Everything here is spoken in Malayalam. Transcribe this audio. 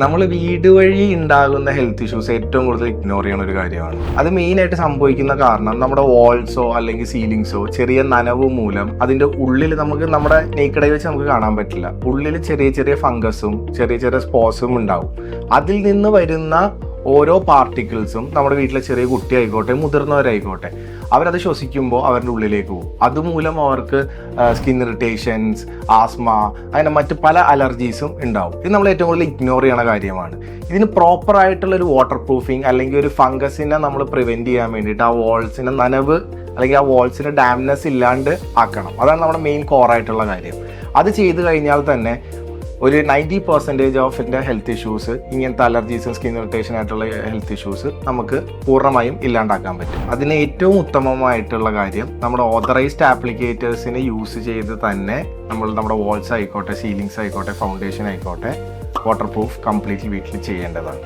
നമ്മൾ വീട് വഴി ഉണ്ടാകുന്ന ഹെൽത്ത് ഇഷ്യൂസ് ഏറ്റവും കൂടുതൽ ഇഗ്നോർ ചെയ്യുന്ന ഒരു കാര്യമാണ്. അത് മെയിനായിട്ട് സംഭവിക്കുന്ന കാരണം നമ്മുടെ വാൾസോ അല്ലെങ്കിൽ സീലിങ്സോ ചെറിയ നനവ് മൂലം അതിൻ്റെ ഉള്ളിൽ നമ്മുടെ നേക്കഡ് ഐ വെച്ച് നമുക്ക് കാണാൻ പറ്റില്ല. ഉള്ളിൽ ചെറിയ ചെറിയ ഫംഗസും ചെറിയ ചെറിയ സ്പോസും ഉണ്ടാവും. അതിൽ നിന്ന് വരുന്ന ഓരോ പാർട്ടിക്കിൾസും നമ്മുടെ വീട്ടിലെ ചെറിയ കുട്ടി ആയിക്കോട്ടെ മുതിർന്നവരായിക്കോട്ടെ അവരത് ശ്വസിക്കുമ്പോൾ അവരുടെ ഉള്ളിലേക്ക് പോകും. അതുമൂലം അവർക്ക് സ്കിൻ ഇറിറ്റേഷൻസ്, ആസ്മ, അങ്ങനെ മറ്റ് പല അലർജീസും ഉണ്ടാവും. ഇത് നമ്മൾ ഏറ്റവും കൂടുതൽ ഇഗ്നോർ ചെയ്യണ കാര്യമാണ്. ഇതിന് പ്രോപ്പറായിട്ടുള്ളൊരു വാട്ടർ പ്രൂഫിങ് അല്ലെങ്കിൽ ഒരു ഫംഗസിനെ നമ്മൾ പ്രിവെൻറ്റ് ചെയ്യാൻ വേണ്ടിയിട്ട് ആ വാൾസിനെ നനവ് അല്ലെങ്കിൽ ആ വാൾസിന് ഡാംനെസ് ഇല്ലാണ്ട് ആക്കണം. അതാണ് നമ്മുടെ മെയിൻ കോറായിട്ടുള്ള കാര്യം. അത് ചെയ്ത് കഴിഞ്ഞാൽ തന്നെ ഒരു 90% ഓഫ് എൻ്റെ ഹെൽത്ത് ഇഷ്യൂസ്, ഇങ്ങനത്തെ അലർജീസും സ്കിൻ ഇറിറ്റേഷൻ ആയിട്ടുള്ള ഹെൽത്ത് ഇഷ്യൂസ് നമുക്ക് പൂർണ്ണമായും ഇല്ലാണ്ടാക്കാൻ പറ്റും. അതിന് ഏറ്റവും ഉത്തമമായിട്ടുള്ള കാര്യം നമ്മുടെ ഓതറൈസ്ഡ് ആപ്ലിക്കേറ്റേഴ്സിനെ യൂസ് ചെയ്ത് തന്നെ നമ്മുടെ വാൾസ് ആയിക്കോട്ടെ, സീലിങ്സ് ആയിക്കോട്ടെ, ഫൗണ്ടേഷൻ ആയിക്കോട്ടെ വാട്ടർ പ്രൂഫ് കംപ്ലീറ്റ്ലി വീട്ടിൽ ചെയ്യേണ്ടതാണ്.